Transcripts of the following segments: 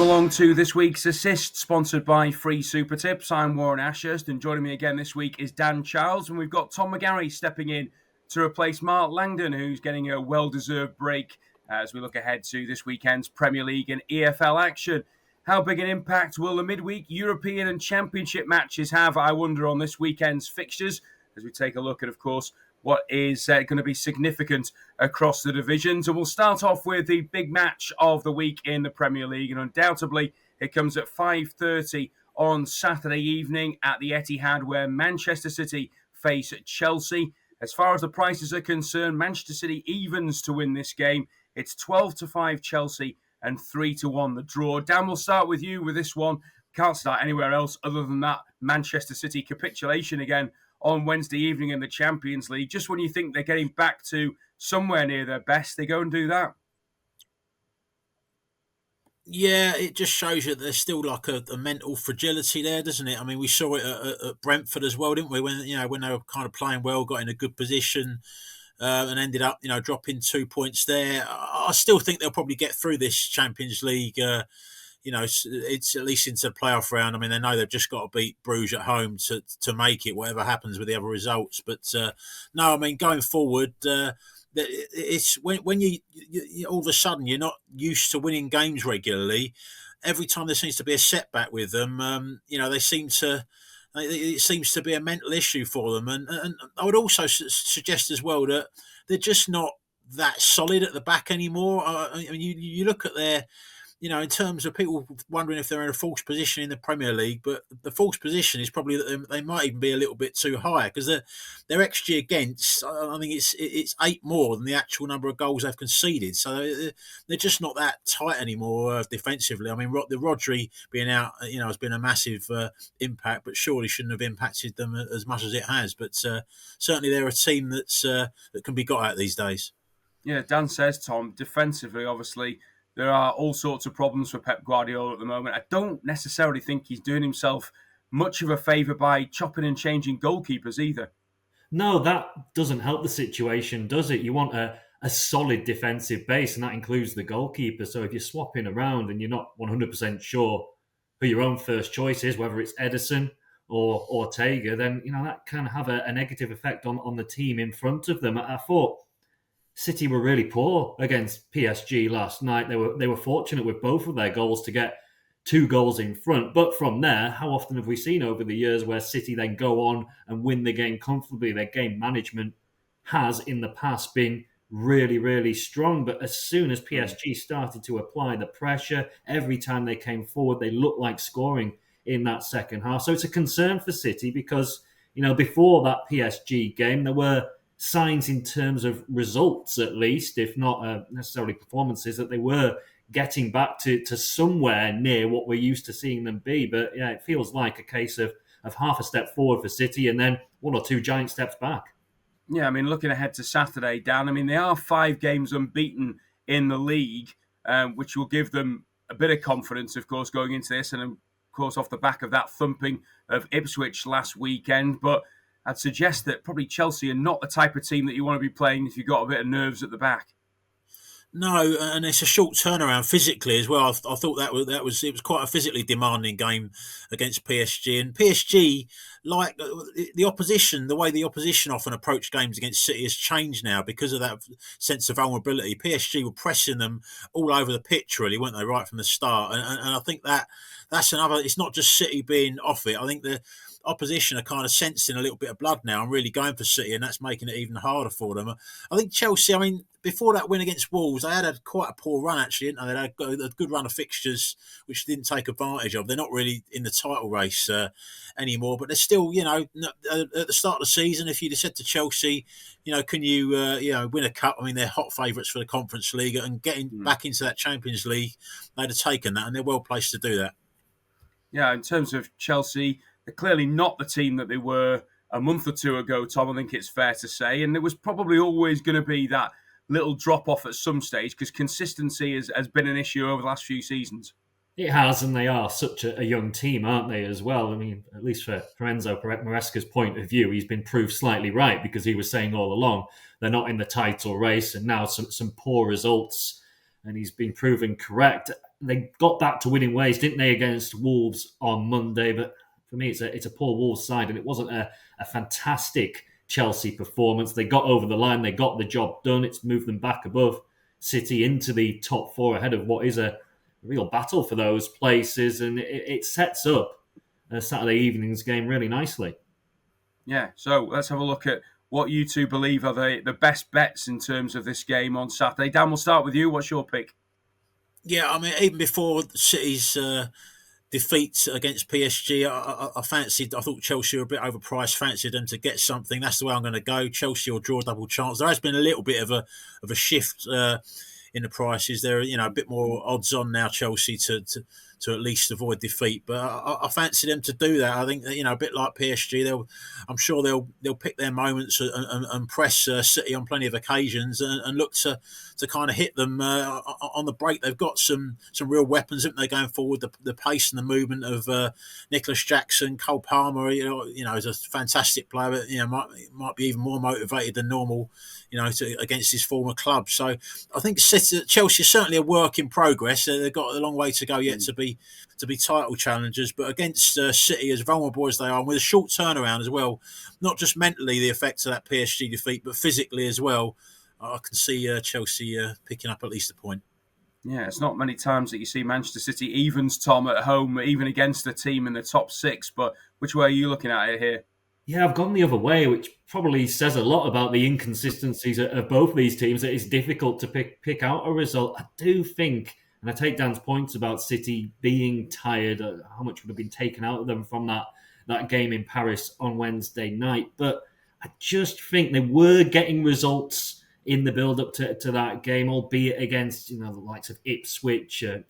along to this week's Assist, sponsored by Free Super Tips. I'm Warren Ashurst, and joining me again this week is Dan Childs, and we've got Tom McGarry stepping in to replace Mark Langdon, who's getting a well-deserved break as we look ahead to this weekend's Premier League and EFL action. How big an impact will the midweek European and Championship matches have, I wonder, on this weekend's fixtures, as we take a look at, of course, what is going to be significant across the divisions. And we'll start off with the big match of the week in the Premier League. And undoubtedly, it comes at 5:30 on Saturday evening at the Etihad, where Manchester City face Chelsea. As far as the prices are concerned, Manchester City evens to win this game. It's 12-5 Chelsea and 3-1 the draw. Dan, we'll start with you with this one. Can't start anywhere else other than that Manchester City capitulation again on Wednesday evening in the Champions League. Just when you think they're getting back to somewhere near their best, they go and do that. Yeah, it just shows you that there's still like a mental fragility there, doesn't it? I mean, we saw it at Brentford as well, didn't we? When they were kind of playing well, got in a good position, and ended up dropping 2 points there. I still think they'll probably get through this Champions League. It's at least into the playoff round. I mean, they know they've just got to beat Bruges at home to make it, whatever happens with the other results. But no, I mean, going forward, it's when you all of a sudden you're not used to winning games regularly. Every time there seems to be a setback with them, they seem to. It seems to be a mental issue for them, and I would also suggest as well that they're just not that solid at the back anymore. I mean, you look at their. In terms of people wondering if they're in a false position in the Premier League, but the false position is probably that they might even be a little bit too high because their XG against, I think it's 8 more than the actual number of goals they've conceded. So they're just not that tight anymore defensively. I mean, the Rodri being out, has been a massive impact, but surely shouldn't have impacted them as much as it has. But certainly they're a team that can be got at these days. Yeah, Dan says, Tom, defensively, obviously, there are all sorts of problems for Pep Guardiola at the moment. I don't necessarily think he's doing himself much of a favour by chopping and changing goalkeepers either. No, that doesn't help the situation, does it? You want a solid defensive base, and that includes the goalkeeper. So if you're swapping around and you're not 100% sure who your own first choice is, whether it's Ederson or Ortega, then that can have a negative effect on the team in front of them. I thought City were really poor against PSG last night. They were fortunate with both of their goals to get 2 goals in front. But from there, how often have we seen over the years where City then go on and win the game comfortably? Their game management has in the past been really, really strong. But as soon as PSG started to apply the pressure, every time they came forward, they looked like scoring in that second half. So it's a concern for City because, before that PSG game, there were signs in terms of results, at least, if not necessarily performances, that they were getting back to somewhere near what we're used to seeing them be. But yeah, it feels like a case of half a step forward for City and then 1 or 2 giant steps back. Yeah, I mean, looking ahead to Saturday, Dan, I mean, they are 5 games unbeaten in the league, which will give them a bit of confidence, of course, going into this. And, of course, off the back of that thumping of Ipswich last weekend. But I'd suggest that probably Chelsea are not the type of team that you want to be playing if you've got a bit of nerves at the back. No, and it's a short turnaround physically as well. I thought it was quite a physically demanding game against PSG, and PSG, like the opposition, the way the opposition often approach games against City has changed now because of that sense of vulnerability. PSG were pressing them all over the pitch, really, weren't they, right from the start? And I think that's another. It's not just City being off it. I think the opposition are kind of sensing a little bit of blood now and really going for City, and that's making it even harder for them. I think Chelsea, I mean, before that win against Wolves, they had quite a poor run, actually, didn't they? They had a good run of fixtures, which they didn't take advantage of. They're not really in the title race anymore, but they're still, at the start of the season, if you'd have said to Chelsea, can you, win a cup? I mean, they're hot favourites for the Conference League, and getting back into that Champions League, they'd have taken that, and they're well placed to do that. Yeah, in terms of Chelsea, they're clearly not the team that they were a month or 2 ago, Tom, I think it's fair to say. And there was probably always going to be that little drop-off at some stage because consistency has been an issue over the last few seasons. It has, and they are such a young team, aren't they, as well? I mean, at least for Enzo Maresca's point of view, he's been proved slightly right because he was saying all along they're not in the title race, and now some poor results and he's been proven correct. They got back to winning ways, didn't they, against Wolves on Monday? But for me, it's a poor Wolves side, and it wasn't a fantastic Chelsea performance. They got over the line, they got the job done. It's moved them back above City into the top four ahead of what is a real battle for those places, and it sets up Saturday evening's game really nicely. Yeah, so let's have a look at what you two believe are the best bets in terms of this game on Saturday. Dan, we'll start with you. What's your pick? Yeah, I mean, even before City's defeat against PSG, I thought Chelsea were a bit overpriced. Fancied them to get something. That's the way I'm going to go. Chelsea or draw double chance. There has been a little bit of a shift in the prices. They're a bit more odds on now. Chelsea to at least avoid defeat, but I fancy them to do that. I think that, a bit like PSG, I'm sure they'll pick their moments and press City on plenty of occasions and look to kind of hit them on the break. They've got some real weapons, haven't they, going forward? The pace and the movement of Nicholas Jackson, Cole Palmer, is a fantastic player, but might be even more motivated than normal, against his former club. So I think Chelsea is certainly a work in progress. They've got a long way to go yet to be title challengers, but against City, as vulnerable as they are, and with a short turnaround as well, not just mentally the effects of that PSG defeat, but physically as well, I can see Chelsea picking up at least a point. Yeah, it's not many times that you see Manchester City evens, Tom, at home, even against a team in the top six, but which way are you looking at it here? Yeah, I've gone the other way, which probably says a lot about the inconsistencies of both these teams. It is difficult to pick out a result. I do think, and I take Dan's points about City being tired, how much would have been taken out of them from that game in Paris on Wednesday night. But I just think they were getting results in the build-up to that game, albeit against the likes of Ipswich and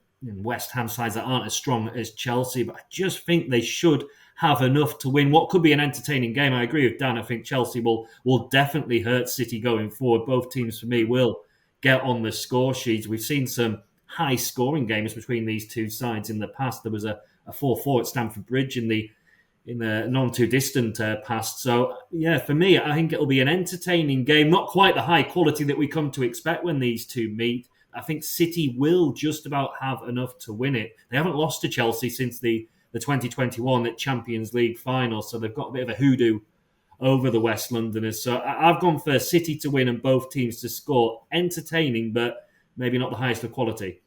West Ham sides that aren't as strong as Chelsea. But I just think they should have enough to win what could be an entertaining game. I agree with Dan. I think Chelsea will definitely hurt City going forward. Both teams, for me, will get on the score sheets. We've seen some high-scoring games between these two sides in the past. There was a 4-4 at Stamford Bridge in the non-too-distant past. So, yeah, for me, I think it'll be an entertaining game. Not quite the high quality that we come to expect when these two meet. I think City will just about have enough to win it. They haven't lost to Chelsea since the 2021 Champions League final, so they've got a bit of a hoodoo over the West Londoners. So I've gone for City to win and both teams to score. Entertaining, but maybe not the highest of quality.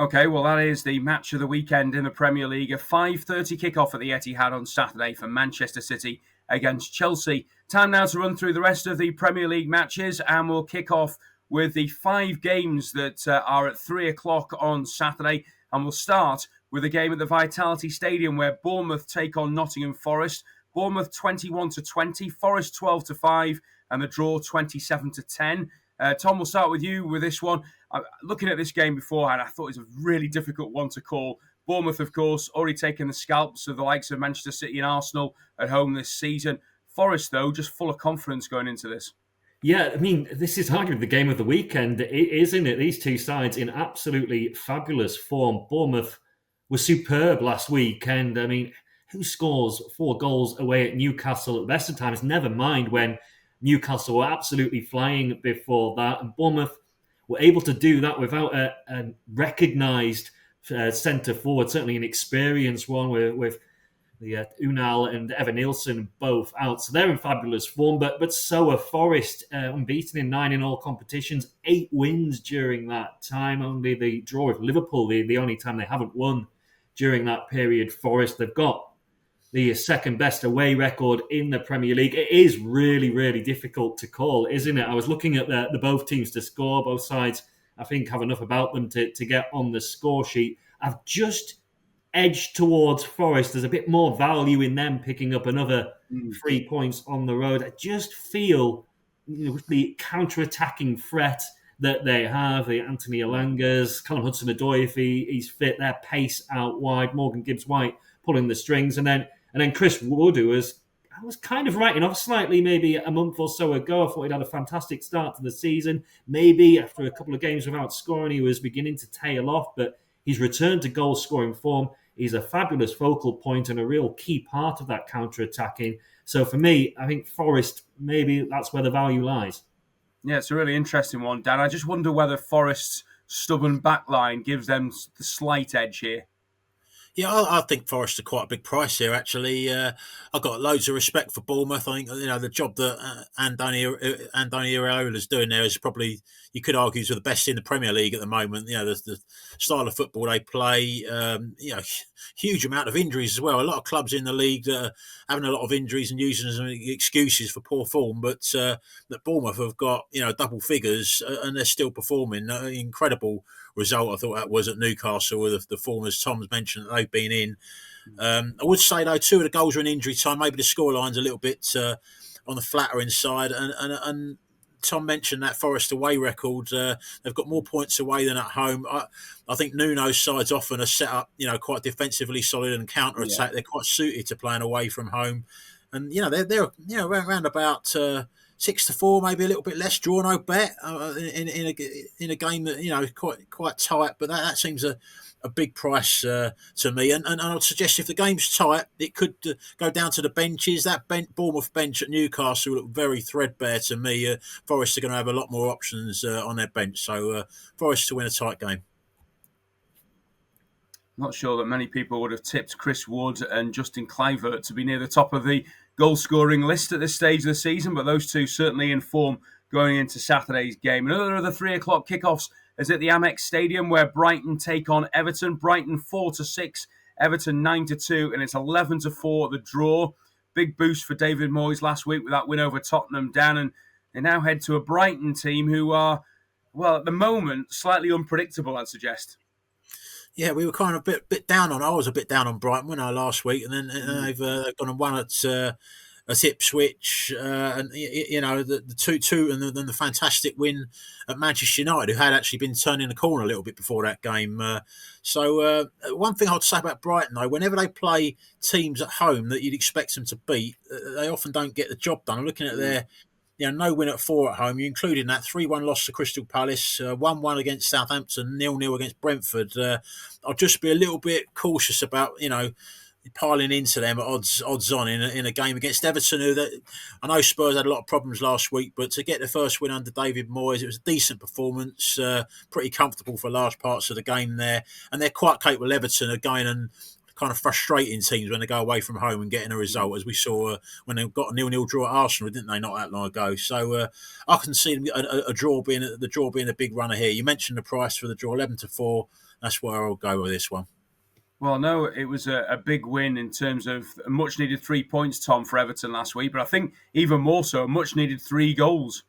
Okay, well, that is the match of the weekend in the Premier League. A 5:30 kickoff at the Etihad on Saturday for Manchester City against Chelsea. Time now to run through the rest of the Premier League matches, and we'll kick off with the 5 games that are at 3 o'clock on Saturday. And we'll start with a game at the Vitality Stadium where Bournemouth take on Nottingham Forest. Bournemouth 21-20, Forest 12-5, and the draw 27-10. Tom, we'll start with you with this one. Looking at this game beforehand, I thought it was a really difficult one to call. Bournemouth, of course, already taken the scalps of the likes of Manchester City and Arsenal at home this season. Forest, though, just full of confidence going into this. Yeah, I mean, this is arguably the game of the weekend, isn't it? These two sides in absolutely fabulous form. Bournemouth was superb last week, and I mean, who scores 4 goals away at Newcastle at the best of times? Never mind when Newcastle were absolutely flying before that, and Bournemouth were able to do that without a recognised centre forward, certainly an experienced one with the Unal and Evan Nielsen both out. So they're in fabulous form, but so are Forest, unbeaten in 9 in all competitions, 8 wins during that time. Only the draw with Liverpool, the only time they haven't won during that period. Forest, they've got the second best away record in the Premier League. It is really, really difficult to call, isn't it? I was looking at the both teams to score. Both sides, I think, have enough about them to get on the score sheet. I've just edged towards Forest. There's a bit more value in them picking up another 3 points on the road. I just feel with the counter-attacking threat that they have, the Anthony Elangas, Callum Hudson-Odoi, if he's fit, their pace out wide, Morgan Gibbs-White pulling the strings, and then Chris Wood, who I was kind of writing off slightly maybe a month or so ago. I thought he'd had a fantastic start to the season. Maybe after a couple of games without scoring, he was beginning to tail off, but he's returned to goal-scoring form. He's a fabulous focal point and a real key part of that counter-attacking. So for me, I think Forest, maybe that's where the value lies. Yeah, it's a really interesting one, Dan. I just wonder whether Forest's stubborn back line gives them the slight edge here. Yeah, I think Forest are quite a big price here. Actually, I've got loads of respect for Bournemouth. I think the job that Andoni Iraola is doing there is probably, you could argue, is the best in the Premier League at the moment. The style of football they play. Huge amount of injuries as well. A lot of clubs in the league that are having a lot of injuries and using as excuses for poor form, but that Bournemouth have got double figures and they're still performing. Incredible result I thought that was at Newcastle with the form, as Tom's mentioned, that they've been in. I would say though 2 of the goals were in injury time. Maybe the scoreline's a little bit on the flattering side, and Tom mentioned that Forest away record. They've got more points away than at home. I think Nuno's sides often are set up, quite defensively solid and counter attack. Yeah. They're quite suited to playing away from home, and they're around about 6-4, maybe a little bit less. Draw no bet in a game that quite tight, but that seems a big price to me. And I would suggest if the game's tight, it could go down to the benches. That Bournemouth bench at Newcastle look very threadbare to me. Forest are going to have a lot more options on their bench, so Forest to win a tight game. Not sure that many people would have tipped Chris Wood and Justin Kluivert to be near the top of the goal-scoring list at this stage of the season, but those two certainly in form going into Saturday's game. Another of the 3 o'clock kickoffs is at the Amex Stadium, where Brighton take on Everton. Brighton 4-6, Everton 9-2, and it's 11-4 the draw. Big boost for David Moyes last week with that win over Tottenham, Dan, and they now head to a Brighton team who are, well, at the moment, slightly unpredictable, I'd suggest. Yeah, we were kind of a bit down on. I was a bit down on Brighton, last week, and then they've gone and won at Ipswich, and the 2-2, and then the fantastic win at Manchester United, who had actually been turning the corner a little bit before that game. So one thing I'd say about Brighton, though, whenever they play teams at home that you'd expect them to beat, they often don't get the job done. I'm looking at their no win at 4 at home. You included that 3-1 loss to Crystal Palace, 1-1 against Southampton, 0-0 against Brentford. I'll just be a little bit cautious about piling into them at odds on in a game against Everton. I know Spurs had a lot of problems last week, but to get the first win under David Moyes, it was a decent performance, pretty comfortable for large parts of the game there, and they're quite capable. Everton are going and kind of frustrating teams when they go away from home and getting a result, as we saw when they got a 0-0 draw at Arsenal, didn't they, not that long ago? So I can see the draw being a big runner here. You mentioned the price for the draw, 11-4. That's where I'll go with this one. Well, no, it was a big win in terms of a much-needed 3 points, Tom, for Everton last week, but I think even more so, a much-needed 3 goals.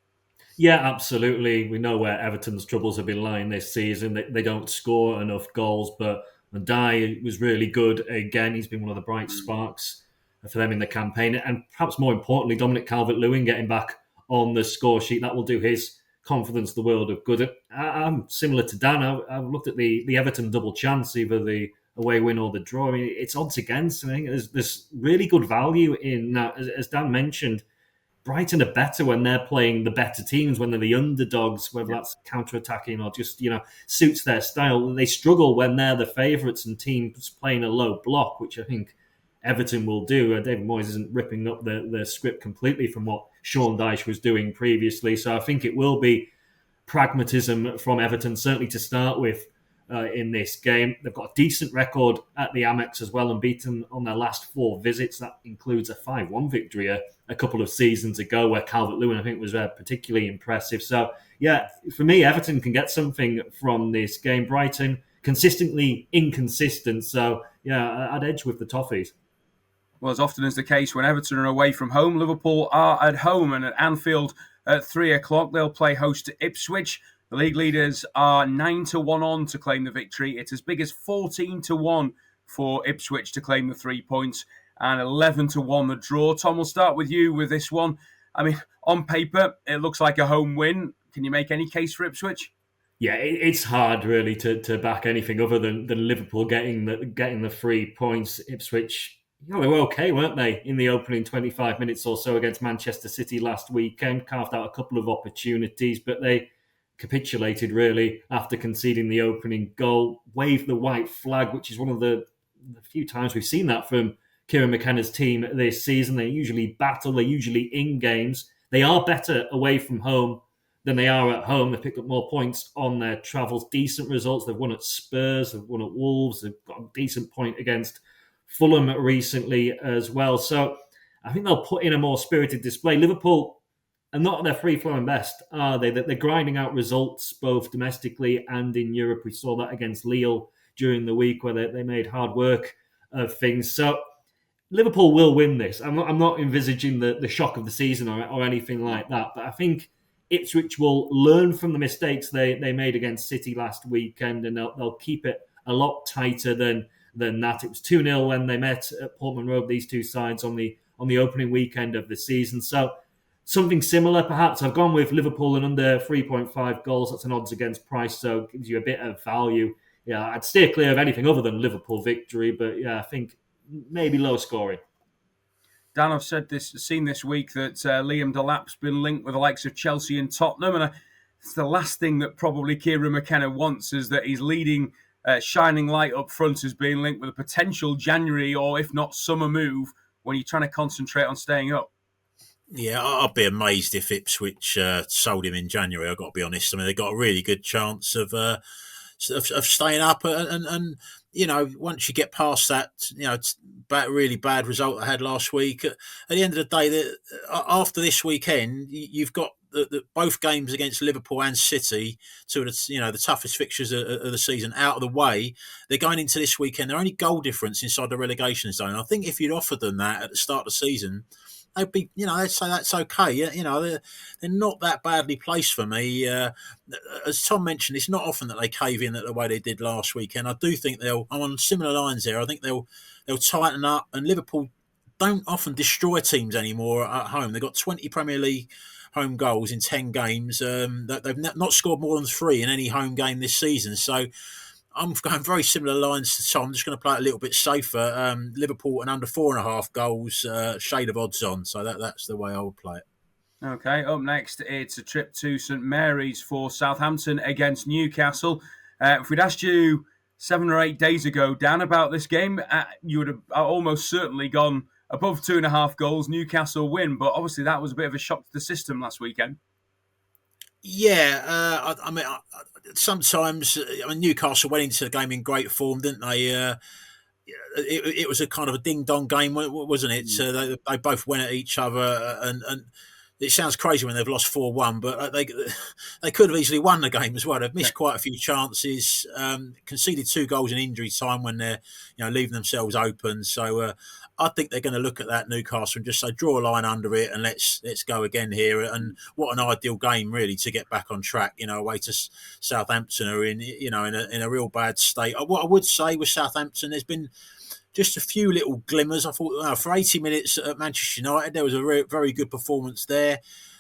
Yeah, absolutely. We know where Everton's troubles have been lying this season. They don't score enough goals, but Ndai was really good again. He's been one of the bright sparks for them in the campaign. And perhaps more importantly, Dominic Calvert-Lewin getting back on the score sheet. That will do his confidence the world of good. I'm similar to Dan. I've looked at the Everton double chance, either the away win or the draw. I mean, it's odds against. I think there's really good value in that. As Dan mentioned, Brighton are better when they're playing the better teams, when they're the underdogs, whether that's counter-attacking or just, suits their style. They struggle when they're the favourites and teams playing a low block, which I think Everton will do. David Moyes isn't ripping up the script completely from what Sean Dyche was doing previously. So I think it will be pragmatism from Everton, certainly to start with. In this game, they've got a decent record at the Amex as well, unbeaten on their last 4 visits. That includes a 5-1 victory a couple of seasons ago, where Calvert-Lewin, I think, was particularly impressive. So, yeah, for me, Everton can get something from this game. Brighton, consistently inconsistent. So, yeah, I'd edge with the Toffees. Well, as often is the case when Everton are away from home, Liverpool are at home, and at Anfield at 3 o'clock, they'll play host to Ipswich. The league leaders are 9-1 on to claim the victory. It's as big as 14-1 for Ipswich to claim the 3 points, and 11-1 the draw. Tom, we'll start with you with this one. I mean, on paper, it looks like a home win. Can you make any case for Ipswich? Yeah, it's hard really to back anything other than Liverpool getting the 3 points. Ipswich, they were okay, weren't they, in the opening 25 minutes or so against Manchester City last weekend? Carved out a couple of opportunities, but they capitulated really after conceding the opening goal, waved the white flag, which is one of the few times we've seen that from Kieran McKenna's team this season. They usually battle, they're usually in games. They are better away from home than they are at home. They've picked up more points on their travels, decent results. They've won at Spurs, they've won at Wolves, they've got a decent point against Fulham recently as well. So I think they'll put in a more spirited display. Liverpool are not at their free-flowing best, are they? They're grinding out results both domestically and in Europe. We saw that against Lille during the week where they made hard work of things. So Liverpool will win this. I'm not envisaging the shock of the season or anything like that, but I think Ipswich will learn from the mistakes they made against City last weekend, and they'll keep it a lot tighter than that. It was 2-0 when they met at Portman Road, these two sides, on the opening weekend of the season. So something similar, perhaps. I've gone with Liverpool and under 3.5 goals. That's an odds against price, so it gives you a bit of value. Yeah, I'd steer clear of anything other than Liverpool victory, but yeah, I think maybe low scoring. Dan, I've seen this week that Liam Delap's been linked with the likes of Chelsea and Tottenham, and it's the last thing that probably Kieran McKenna wants, is that he's leading shining light up front as being linked with a potential January or if not summer move when you're trying to concentrate on staying up. Yeah, I'd be amazed if Ipswich sold him in January. I've got to be honest. I mean, they've got a really good chance of staying up, and you know, once you get past that, you know, really bad result I had last week. At the end of the day, after this weekend, you've got both games against Liverpool and City, two of the toughest fixtures of the season, out of the way. They're going into this weekend. They're only goal difference inside the relegation zone. I think if you'd offered them that at the start of the season, they'd be, they'd say that's okay. They're not that badly placed for me. As Tom mentioned, it's not often that they cave in the way they did last weekend. I do think I'm on similar lines there. I think they'll tighten up, and Liverpool don't often destroy teams anymore at home. They've got 20 Premier League home goals in 10 games. They've not scored more than 3 in any home game this season. So I'm going very similar lines to Tom. I'm just going to play it a little bit safer. Liverpool and under 4.5 goals, shade of odds on. So that's the way I would play it. Okay, up next, it's a trip to St Mary's for Southampton against Newcastle. If we'd asked you 7 or 8 days ago, Dan, about this game, you would have almost certainly gone above 2.5 goals, Newcastle win. But obviously that was a bit of a shock to the system last weekend. Yeah, sometimes Newcastle went into the game in great form, didn't they? It was a kind of a ding-dong game, wasn't it? They both went at each other, and it sounds crazy when they've lost 4-1, but they could have easily won the game as well. They've missed quite a few chances, conceded 2 goals in injury time when they're leaving themselves open. So I think they're going to look at that Newcastle and just say, draw a line under it and let's go again here. And what an ideal game really to get back on track. Away to Southampton, are in a real bad state. What I would say with Southampton, there's been just a few little glimmers. I thought for 80 minutes at Manchester United, there was a very good performance there.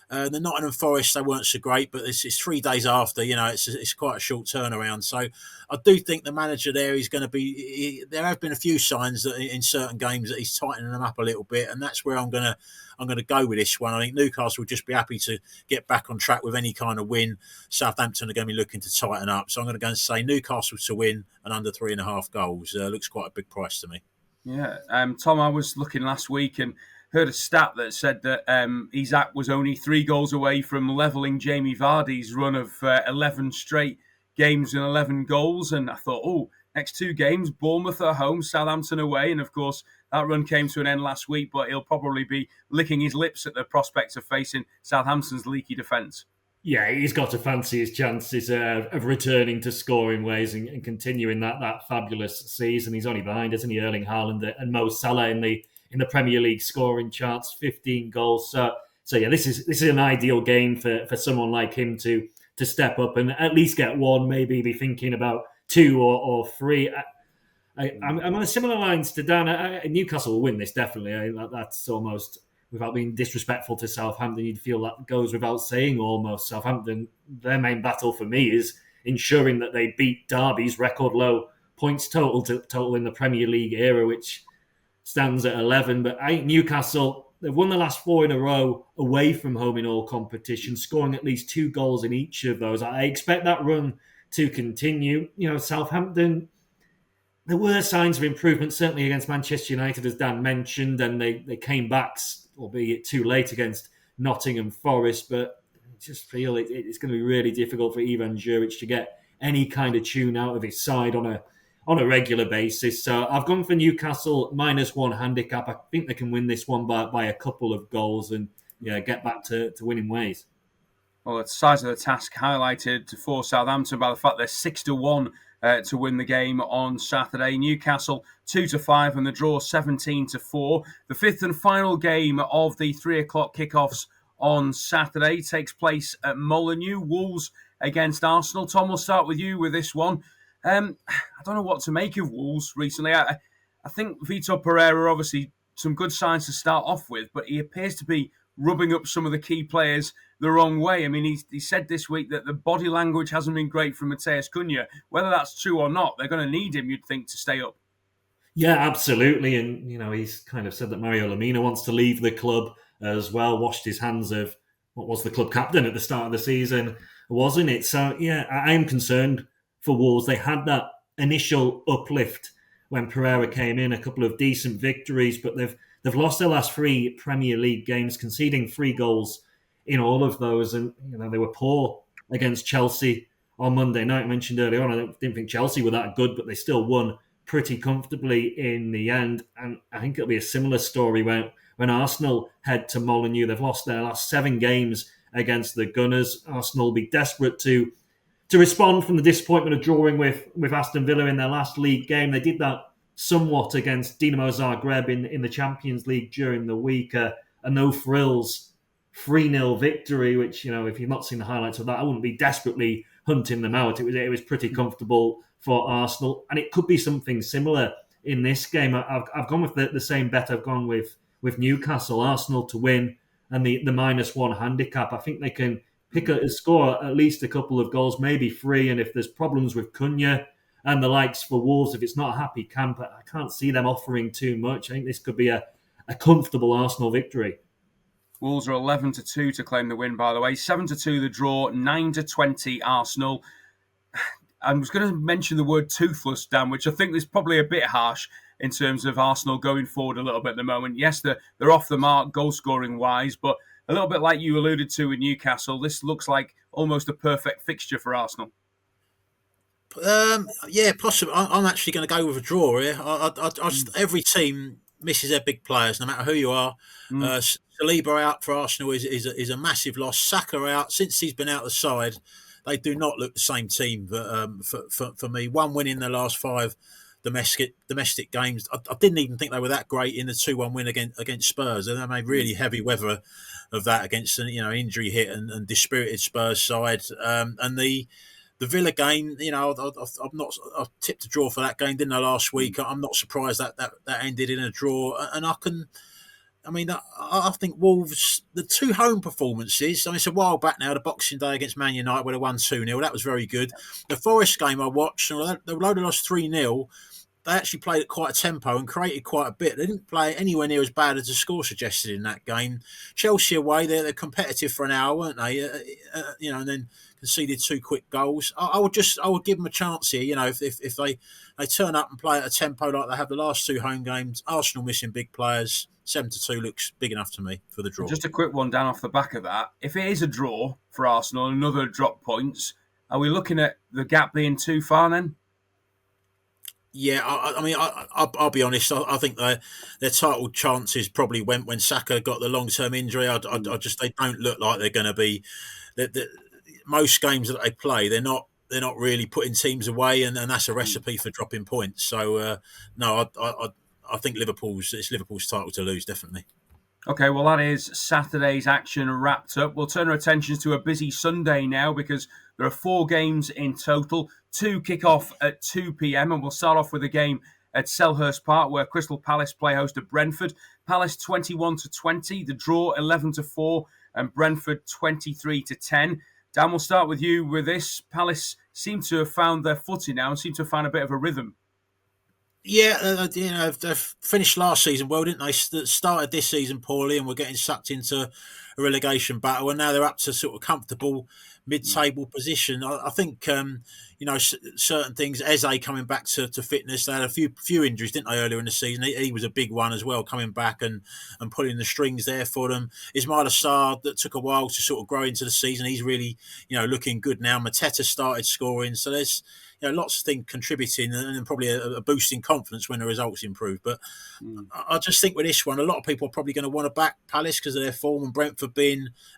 The Nottingham Forest, they weren't so great, but it's 3 days after. It's quite a short turnaround. So I do think the manager there is going to be. There have been a few signs that in certain games that he's tightening them up a little bit, and that's where I'm going to go with this one. I think Newcastle will just be happy to get back on track with any kind of win. Southampton are going to be looking to tighten up, so I'm going to go and say Newcastle to win and under 3.5 goals. Looks quite a big price to me. Yeah, Tom, I was looking last week and heard a stat that said that Isak was only 3 goals away from levelling Jamie Vardy's run of 11 straight games and 11 goals. And I thought, next 2 games, Bournemouth at home, Southampton away. And of course, that run came to an end last week, but he'll probably be licking his lips at the prospect of facing Southampton's leaky defence. Yeah, he's got to fancy his chances of returning to scoring ways and continuing that fabulous season. He's only behind, isn't he, Erling Haaland and Mo Salah in the Premier League scoring charts, 15 goals. So yeah, this is an ideal game for someone like him to step up and at least get 1, maybe be thinking about 2 or 3. I'm on a similar lines to Dan. Newcastle will win this, definitely. That's almost, without being disrespectful to Southampton, you'd feel that goes without saying almost. Southampton, their main battle for me is ensuring that they beat Derby's record low points total in the Premier League era, which stands at 11. But I think Newcastle, they've won the last 4 in a row away from home in all competitions, scoring at least 2 goals in each of those. I expect that run to continue. Southampton, there were signs of improvement, certainly against Manchester United, as Dan mentioned, and they came back, albeit too late, against Nottingham Forest. But just feel it's going to be really difficult for Ivan Juric to get any kind of tune out of his side on a regular basis. So I've gone for Newcastle -1 handicap. I think they can win this one by a couple of goals and get back to winning ways. Well, the size of the task highlighted for Southampton by the fact they're 6-1 to win the game on Saturday. Newcastle 2-5 and the draw 17-4. The fifth and final game of the 3:00 kickoffs on Saturday takes place at Molineux. Wolves against Arsenal. Tom, we'll start with you with this one. I don't know what to make of Wolves recently. I think Vitor Pereira, obviously, some good signs to start off with, but he appears to be rubbing up some of the key players the wrong way. I mean, he said this week that the body language hasn't been great from Matheus Cunha. Whether that's true or not, they're going to need him, you'd think, to stay up. Yeah, absolutely. And, he's kind of said that Mario Lemina wants to leave the club as well, washed his hands of what was the club captain at the start of the season, wasn't it? So, yeah, I am concerned for Wolves. They had that initial uplift when Pereira came in, a couple of decent victories, but they've lost their last 3 Premier League games, conceding 3 goals in all of those. And, they were poor against Chelsea on Monday night. I mentioned earlier on, I didn't think Chelsea were that good, but they still won pretty comfortably in the end. And I think it'll be a similar story when Arsenal head to Molineux. They've lost their last 7 games against the Gunners. Arsenal will be desperate to respond from the disappointment of drawing with Aston Villa in their last league game. They did that somewhat against Dinamo Zagreb in the Champions League during the week. A no-frills 3-0 victory, which, if you've not seen the highlights of that, I wouldn't be desperately hunting them out. It was pretty comfortable for Arsenal, and it could be something similar in this game. I've gone with the same bet I've gone with Newcastle, Arsenal to win, and the -1 handicap. I think they can score at least a couple of goals, maybe 3, and if there's problems with Cunha and the likes for Wolves, if it's not a happy camp, I can't see them offering too much. I think this could be a comfortable Arsenal victory. Wolves are 11-2 to claim the win, by the way. 7-2 the draw, 9-20 Arsenal. I was going to mention the word toothless, Dan, which I think is probably a bit harsh in terms of Arsenal going forward a little bit at the moment. Yes, they're off the mark goal-scoring wise, but a little bit like you alluded to with Newcastle, this looks like almost a perfect fixture for Arsenal. Yeah, possibly. I'm actually going to go with a draw here. Every team misses their big players, no matter who you are. Saliba out for Arsenal is a massive loss. Saka out. Since he's been out the side, they do not look the same team. For me, 1 win in the last 5 domestic games. I didn't even think they were that great in the 2-1 win against Spurs. And they made really heavy weather of that against injury hit and dispirited Spurs side. And the Villa game, I've tipped a draw for that game, didn't I, last week? I'm not surprised that ended in a draw. And I think Wolves, the 2 home performances, it's a while back now, the Boxing Day against Man United where they won 2-0, that was very good. The Forest game I watched, although they lost 3-0, they actually played at quite a tempo and created quite a bit. They didn't play anywhere near as bad as the score suggested in that game. Chelsea away, they're competitive for an hour, weren't they? And then conceded 2 quick goals. I would give them a chance here. If they turn up and play at a tempo like they have the last 2 home games. Arsenal missing big players. 7-2 looks big enough to me for the draw. Just a quick one down off the back of that. If it is a draw for Arsenal, another drop points, are we looking at the gap being too far then? Yeah, I'll be honest. I think their title chances probably went when Saka got the long-term injury. They don't look like they're going to be. Most games that they play, they're not really putting teams away, and that's a recipe for dropping points. So no, I think it's Liverpool's title to lose, definitely. Okay, well, that is Saturday's action wrapped up. We'll turn our attentions to a busy Sunday now because there are 4 games in total. 2 kick off at 2 p.m. and we'll start off with a game at Selhurst Park where Crystal Palace play host to Brentford. Palace 21-20, the draw 11-4 and Brentford 23-10. Dan, we'll start with you with this. Palace seem to have found their footing now and seem to have found a bit of a rhythm. Yeah, they've finished last season well, didn't they? Started this season poorly and we're getting sucked into a relegation battle, and now they're up to sort of comfortable mid-table position. I think certain things. Eze coming back to fitness. They had a few injuries, didn't they, earlier in the season? He was a big one as well, coming back and pulling the strings there for them. Ismail Assar, that took a while to sort of grow into the season. He's really looking good now. Mateta started scoring, so there's lots of things contributing, and probably a boost in confidence when the results improve. But I just think with this one, a lot of people are probably going to want to back Palace because of their form, and Brentford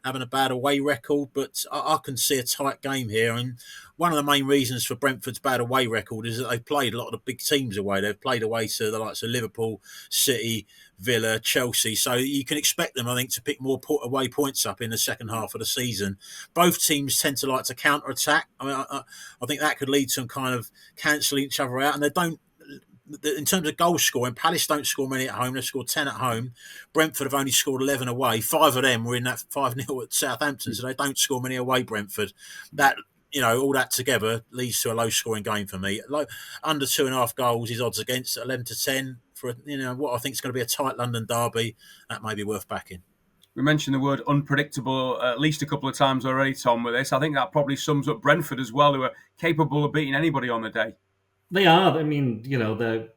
having a bad away record. But I can see a tight game here. And one of the main reasons for Brentford's bad away record is that they've played a lot of the big teams away. They've played away to the likes of Liverpool, City, Villa, Chelsea. So you can expect them, I think, to pick more away points up in the second half of the season. Both teams tend to like to counter-attack. I mean, I think that could lead to them kind of cancelling each other out. And they don't, in terms of goal scoring, Palace don't score many at home. They've scored 10 at home. Brentford have only scored 11 away. 5 of them were in that 5-0 at Southampton, so they don't score many away, Brentford. That, all that together leads to a low-scoring game for me. Under 2.5 goals is odds against 11-10 for what I think is going to be a tight London derby. That may be worth backing. We mentioned the word unpredictable at least a couple of times already, Tom, with this. I think that probably sums up Brentford as well, who are capable of beating anybody on the day. They are. I mean, they're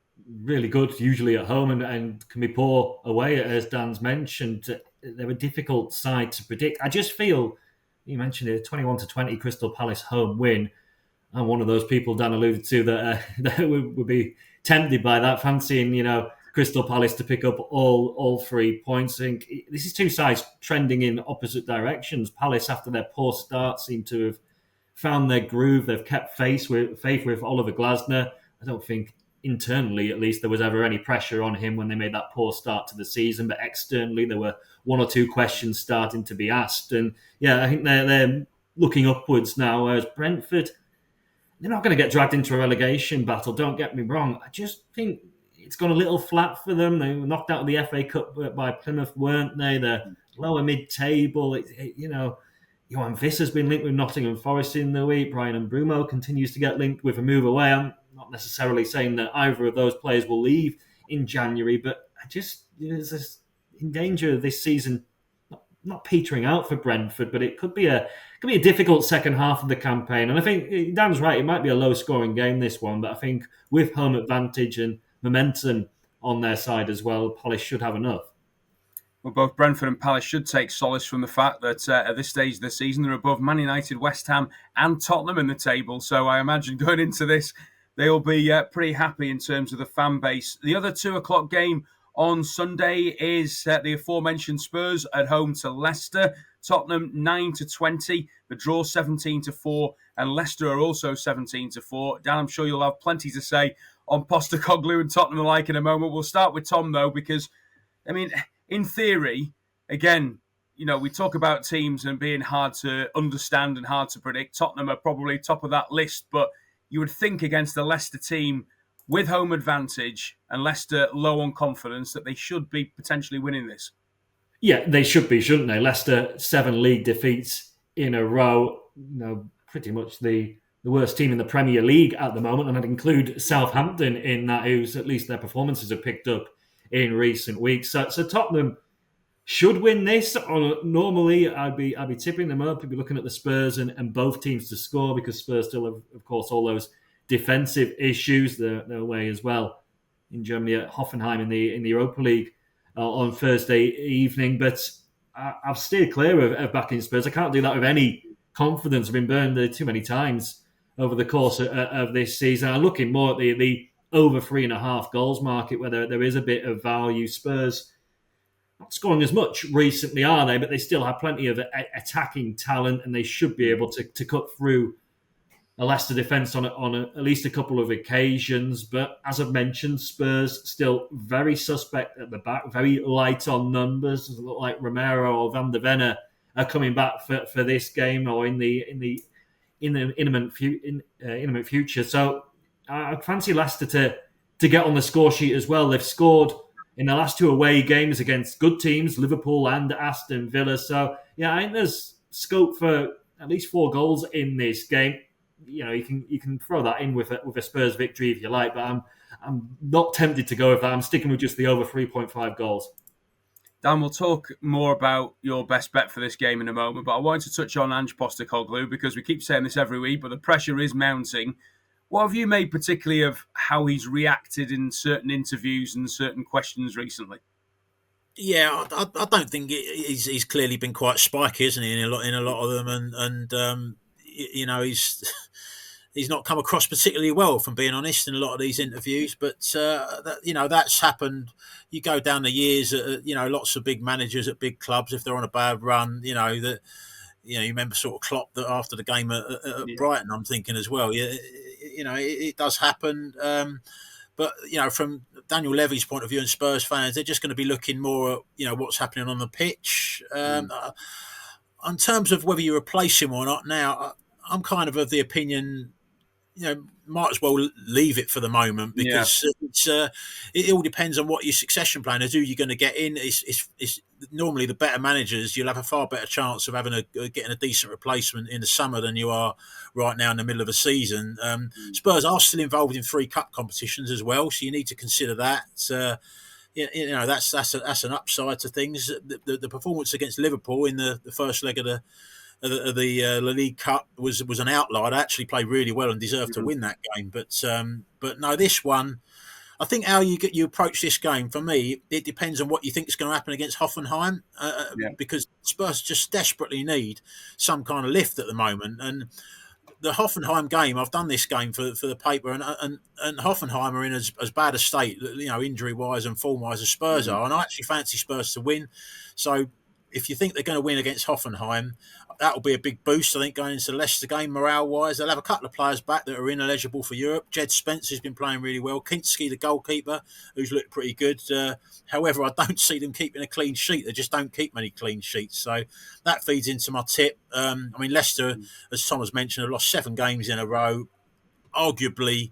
really good usually at home and can be poor away, as Dan's mentioned. They're a difficult side to predict. I just feel, you mentioned it, 21-20 Crystal Palace home win. I'm one of those people Dan alluded to that would be tempted by that, fancying, Crystal Palace to pick up all 3 points. I think this is two sides trending in opposite directions. Palace, after their poor start, seem to have found their groove. They've kept faith with Oliver Glasner. I don't think internally, at least, there was ever any pressure on him when they made that poor start to the season. But externally, there were 1 or 2 questions starting to be asked. And yeah, I think they're looking upwards now. Whereas Brentford, they're not going to get dragged into a relegation battle. Don't get me wrong. I just think it's gone a little flat for them. They were knocked out of the FA Cup by Plymouth, weren't they? They're lower mid-table. Johan Visser's been linked with Nottingham Forest in the week. Brian Mbeumo continues to get linked with a move away. I'm not necessarily saying that either of those players will leave in January, but I just there's in danger of this season not petering out for Brentford. But it could be a difficult second half of the campaign. And I think Dan's right. It might be a low-scoring game, this one, but I think with home advantage and momentum on their side as well, Palace should have enough. Well, both Brentford and Palace should take solace from the fact that at this stage of the season, they're above Man United, West Ham and Tottenham in the table. So I imagine going into this, they'll be pretty happy in terms of the fan base. The other 2:00 game on Sunday is the aforementioned Spurs at home to Leicester. Tottenham 9-20, the draw 17-4, and Leicester are also 17-4. Dan, I'm sure you'll have plenty to say on Postecoglou and Tottenham alike in a moment. We'll start with Tom, though, because, I mean, in theory, again, we talk about teams and being hard to understand and hard to predict. Tottenham are probably top of that list, but you would think against the Leicester team with home advantage and Leicester low on confidence that they should be potentially winning this. Yeah, they should be, shouldn't they? Leicester, 7 league defeats in a row. Pretty much the worst team in the Premier League at the moment, and I'd include Southampton in that, who's at least their performances have picked up in recent weeks. So Tottenham should win this. Normally, I'd be tipping them up. I'd be looking at the Spurs and both teams to score, because Spurs still have, of course, all those defensive issues. They're away as well in Germany at Hoffenheim in the Europa League on Thursday evening. But I've steered clear of backing Spurs. I can't do that with any confidence. I've been burned too many times over the course of this season. I'm looking more at the over 3.5 goals market, where there is a bit of value. Spurs not scoring as much recently, are they? But they still have plenty of attacking talent, and they should be able to cut through a Leicester defence on at least a couple of occasions. But as I've mentioned, Spurs still very suspect at the back, very light on numbers. Doesn't look like Romero or Van der Ven are coming back for this game or in the imminent future. So I'd fancy Leicester to get on the score sheet as well. They've scored in the last 2 away games against good teams, Liverpool and Aston Villa. So yeah, I think there's scope for at least 4 goals in this game. You can throw that in with a Spurs victory if you like, but I'm not tempted to go with that. I'm sticking with just the over 3.5 goals. Dan, we'll talk more about your best bet for this game in a moment, but I wanted to touch on Ange Postecoglou because we keep saying this every week, but the pressure is mounting. What have you made particularly of how he's reacted in certain interviews and certain questions recently? Yeah, I don't think he's clearly been quite spiky, isn't he? In a lot of them, he's not come across particularly well, from being honest, in a lot of these interviews. But that's happened. You go down the years, lots of big managers at big clubs, if they're on a bad run, you remember sort of Klopp that after the game at Yeah. Brighton, I'm thinking as well. Yeah, it does happen. But from Daniel Levy's point of view and Spurs fans, they're just going to be looking more at what's happening on the pitch. In terms of whether you replace him or not, now I'm kind of the opinion, might as well leave it for the moment, Yeah. because it all depends on what your succession plan is. Who you're going to get in? It's normally the better managers. You'll have a far better chance of getting a decent replacement in the summer than you are right now in the middle of a season. Spurs are still involved in 3 cup competitions as well, so you need to consider that. That's an upside to things. The performance against Liverpool in the first leg of the La Ligue Cup was an outlier. They actually played really well and deserved to win that game. But no, this one, I think how you approach this game, for me, it depends on what you think is going to happen against Hoffenheim, because Spurs just desperately need some kind of lift at the moment. And the Hoffenheim game, I've done this game for the paper, and Hoffenheim are in as bad a state, injury wise and form wise, as Spurs are, and I actually fancy Spurs to win. So if you think they're going to win against Hoffenheim, that'll be a big boost, I think, going into the Leicester game, morale-wise. They'll have a couple of players back that are ineligible for Europe. Jed Spencer's been playing really well. Kinski, the goalkeeper, who's looked pretty good. However, I don't see them keeping a clean sheet. They just don't keep many clean sheets. So that feeds into my tip. Leicester, as Tom has mentioned, have lost 7 games in a row. Arguably,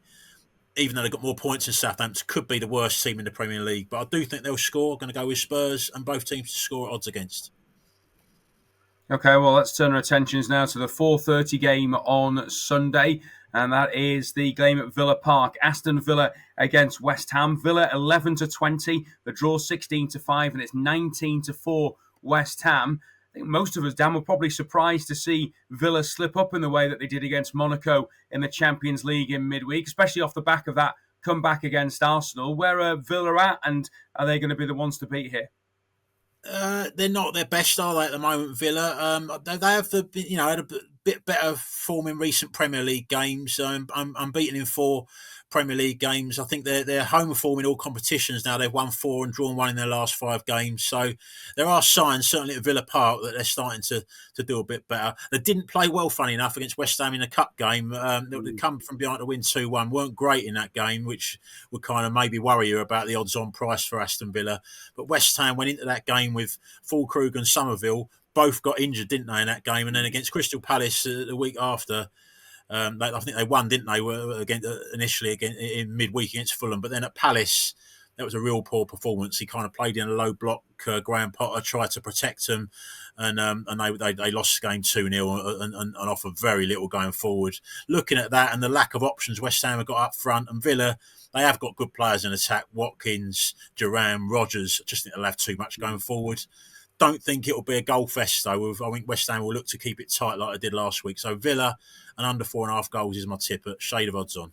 even though they've got more points than Southampton, could be the worst team in the Premier League. But I do think they'll score. Going to go with Spurs and both teams to score at odds against. Okay, well, let's turn our attentions now to the 4:30 game on Sunday, and that is the game at Villa Park. Aston Villa against West Ham. Villa 11-20, the draw 16-5, and it's 19-4 West Ham. I think most of us, Dan, were probably surprised to see Villa slip up in the way that they did against Monaco in the Champions League in midweek, especially off the back of that comeback against Arsenal. Where are Villa at, and are they going to be the ones to beat here? They're not their best, are they, at the moment, Villa? They have had a bit better form in recent Premier League games. I'm beaten in 4 Premier League games. I think they're home form in all competitions now. They've won 4 and drawn 1 in their last 5 games. So there are signs, certainly at Villa Park, that they're starting to do a bit better. They didn't play well, funny enough, against West Ham in the cup game. They come from behind to win 2-1. Weren't great in that game, which would kind of maybe worry you about the odds-on price for Aston Villa. But West Ham went into that game with Fulkrug and Somerville. Both got injured, didn't they, in that game? And then against Crystal Palace the week after, I think they won, didn't they? Initially in midweek against Fulham, but then at Palace, that was a real poor performance. He kind of played in a low block. Graham Potter tried to protect them, and they lost the game 2-0 and offered very little going forward. Looking at that and the lack of options West Ham have got up front, and Villa, they have got good players in attack: Watkins, Duran, Rodgers. I just think they'll have too much going forward. Don't think it'll be a goal fest, though. I think West Ham will look to keep it tight like they did last week. So Villa and under 4.5 goals is my tip at shade of odds on.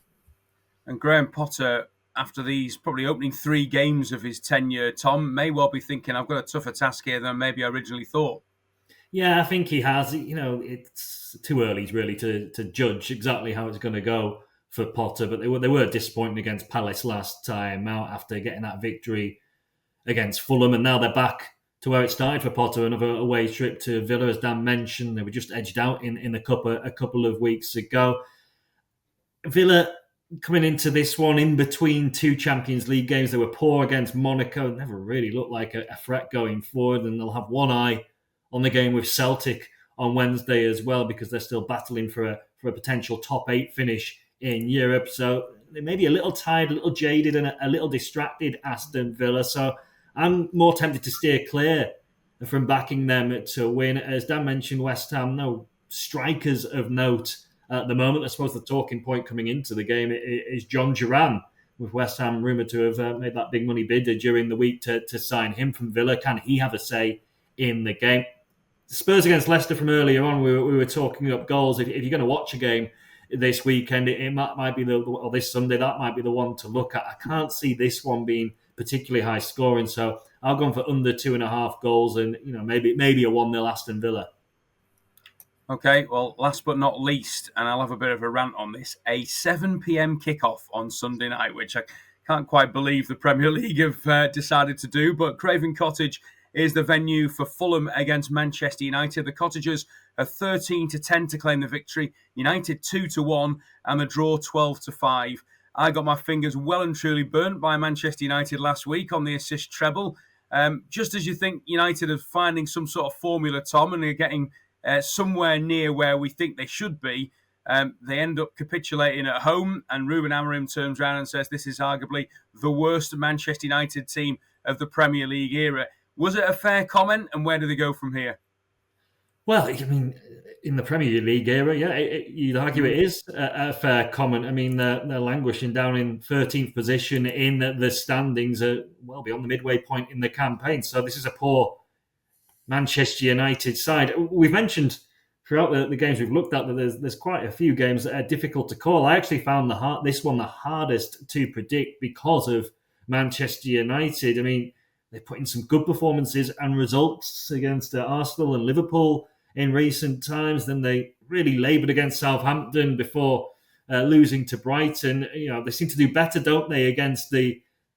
And Graham Potter, after these probably opening 3 games of his tenure, Tom, may well be thinking, I've got a tougher task here than maybe I originally thought. Yeah, I think he has. It's too early really to judge exactly how it's going to go for Potter, but they were disappointing against Palace last time out after getting that victory against Fulham, and now they're back to where it started for Potter, another away trip to Villa, as Dan mentioned. They were just edged out in the cup a couple of weeks ago. Villa coming into this one in between 2 Champions League games. They were poor against Monaco, never really looked like a threat going forward, and they'll have one eye on the game with Celtic on Wednesday as well, because they're still battling for a potential top 8 finish in Europe. So they may be a little tired, a little jaded, and a little distracted, Aston Villa. So I'm more tempted to steer clear from backing them to win. As Dan mentioned, West Ham, no strikers of note at the moment. I suppose the talking point coming into the game is John Duran, with West Ham rumoured to have made that big money bid during the week to sign him from Villa. Can he have a say in the game? Spurs against Leicester from earlier on, we were talking up goals. If you're going to watch a game this weekend, it might be or this Sunday, that might be the one to look at. I can't see this one being particularly high scoring, so I'll go for under 2.5 goals, and maybe a 1-0 Aston Villa. Okay, well, last but not least, and I'll have a bit of a rant on this, a 7 p.m. kickoff on Sunday night, which I can't quite believe the Premier League have decided to do, but Craven Cottage is the venue for Fulham against Manchester United. The Cottagers are 13-10 to claim the victory, United 2-1, and the draw 12-5. I got my fingers well and truly burnt by Manchester United last week on the assist treble. Just as you think United are finding some sort of formula, Tom, and are getting somewhere near where we think they should be, they end up capitulating at home, and Ruben Amorim turns around and says this is arguably the worst Manchester United team of the Premier League era. Was it a fair comment, and where do they go from here? Well, I mean, in the Premier League era, yeah, you'd argue it is a fair comment. I mean, they're languishing down in 13th position in the standings, well beyond the midway point in the campaign. So this is a poor Manchester United side. We've mentioned throughout the games we've looked at that there's quite a few games that are difficult to call. I actually found this one the hardest to predict because of Manchester United. I mean, they put in some good performances and results against Arsenal and Liverpool in recent times. Then they really laboured against Southampton before losing to Brighton. They seem to do better, don't they,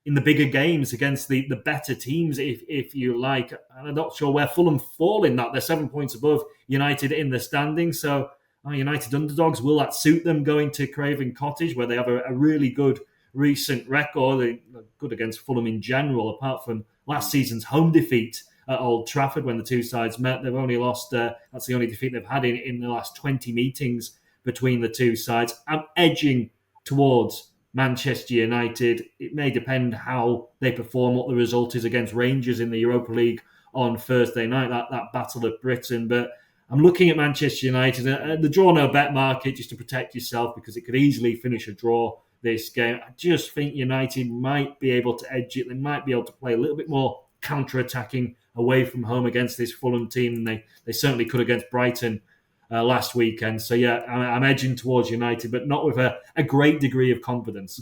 in the bigger games against the better teams, if you like. And I'm not sure where Fulham fall in that. They're 7 points above United in the standings. So United underdogs, will that suit them going to Craven Cottage, where they have a really good recent record? They're good against Fulham in general, apart from last season's home defeat at Old Trafford when the two sides met. They've only lost, that's the only defeat they've had in the last 20 meetings between the two sides. I'm edging towards Manchester United. It may depend how they perform, what the result is against Rangers in the Europa League on Thursday night, that Battle of Britain. But I'm looking at Manchester United, the draw no bet market, just to protect yourself, because it could easily finish a draw this game. I just think United might be able to edge it. They might be able to play a little bit more counter-attacking away from home against this Fulham team than they certainly could against Brighton last weekend. So yeah, I'm edging towards United, but not with a great degree of confidence.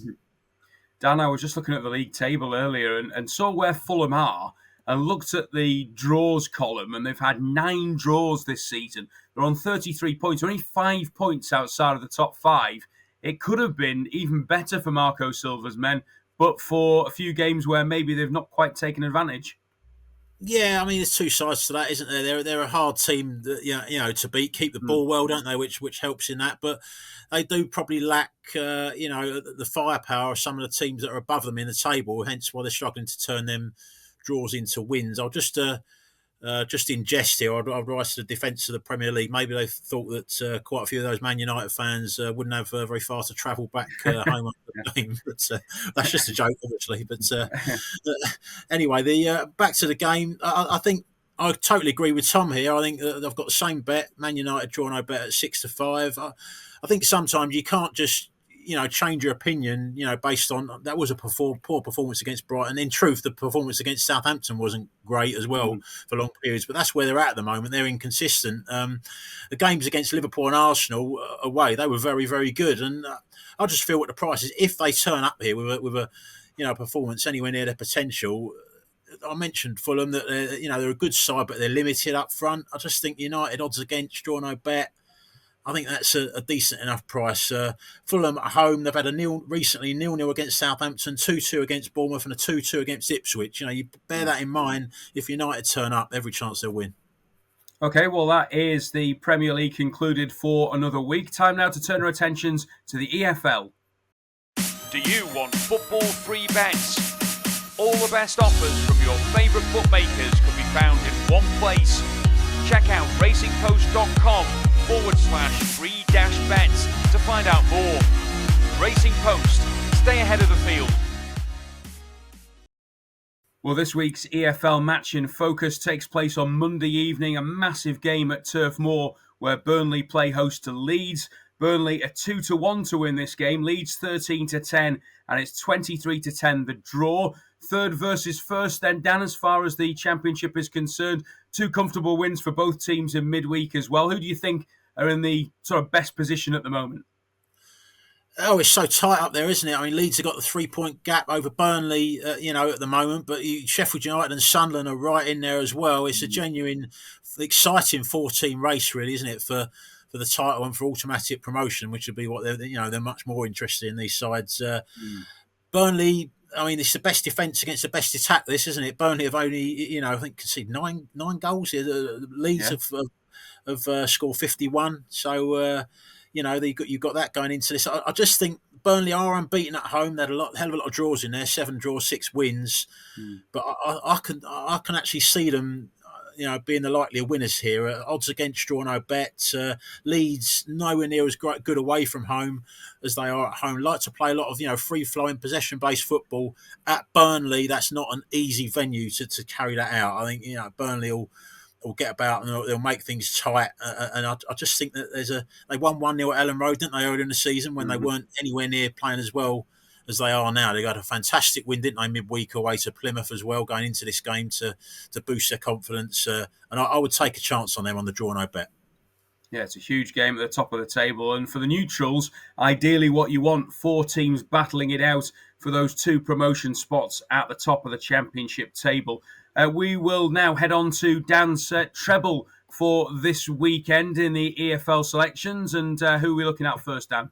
Dan, I was just looking at the league table earlier and saw where Fulham are, and looked at the draws column, and they've had 9 draws this season. They're on 33 points, only 5 points outside of the top 5. It could have been even better for Marco Silva's men, but for a few games where maybe they've not quite taken advantage. Yeah, I mean, there's two sides to that, isn't there? They're a hard team that, to beat, keep the ball well, don't they? Which helps in that, but they do probably lack, the firepower of some of the teams that are above them in the table. Hence why they're struggling to turn them draws into wins. I'll just in jest here, I'd rise to the defence of the Premier League. Maybe they thought that quite a few of those Man United fans wouldn't have very far to travel back home after the game. But that's just a joke, obviously. But anyway, back to the game. I think I totally agree with Tom here. I think I've got the same bet. Man United draw no bet at 6-5. I think sometimes you can't just change your opinion, based on that was a poor performance against Brighton. In truth, the performance against Southampton wasn't great as well for long periods, but that's where they're at the moment. They're inconsistent. The games against Liverpool and Arsenal away, they were very, very good. And I just feel what the price is. If they turn up here with a performance anywhere near their potential, I mentioned Fulham that they're a good side, but they're limited up front. I just think United odds against draw no bet. I think that's a decent enough price. Fulham at home, they've had a 0-0 against Southampton, 2-2 against Bournemouth, and a 2-2 against Ipswich. You bear that in mind. If United turn up, every chance they'll win. Okay, well, that is the Premier League concluded for another week. Time now to turn our attentions to the EFL. Do you want football free bets? All the best offers from your favourite bookmakers can be found in one place. Check out racingpost.com/free-bets to find out more. Racing Post, stay ahead of the field. Well, this week's EFL Match in Focus takes place on Monday evening, a massive game at Turf Moor where Burnley play host to Leeds. Burnley are 2-1 to win this game. Leeds 13-10, and it's 23-10 the draw. Third versus first then, Dan, as far as the Championship is concerned. 2 comfortable wins for both teams in midweek as well. Who do you think are in the sort of best position at the moment? Oh, it's so tight up there, isn't it? I mean, Leeds have got the 3-point gap over Burnley, at the moment, but Sheffield United and Sunderland are right in there as well. It's a genuine, exciting 4-team race, really, isn't it, for the title and for automatic promotion, which would be what they're much more interested in, these sides. Burnley, I mean, it's the best defence against the best attack, this, isn't it? Burnley have only, I think, conceded nine goals here. The Leeds have scored 51. So, you've got that going into this. I just think Burnley are unbeaten at home. They had hell of a lot of draws in there, 7 draws, 6 wins. But I can actually see them, being the likelier winners here. Odds against draw no bet. Leeds nowhere near as good away from home as they are at home. Like to play a lot of free-flowing, possession-based football. At Burnley, that's not an easy venue to carry that out. I think Burnley will get about and they'll make things tight. And I just think that they won 1-0 at Ellen Road, didn't they, earlier in the season when they weren't anywhere near playing as well as they are now. They got a fantastic win, didn't they, midweek away to Plymouth as well, going into this game to boost their confidence. And I would take a chance on them on the draw no bet. Yeah, it's a huge game at the top of the table. And for the neutrals, ideally what you want, 4 teams battling it out for those 2 promotion spots at the top of the Championship table. We will now head on to Dan's treble for this weekend in the EFL selections. And who are we looking at first, Dan?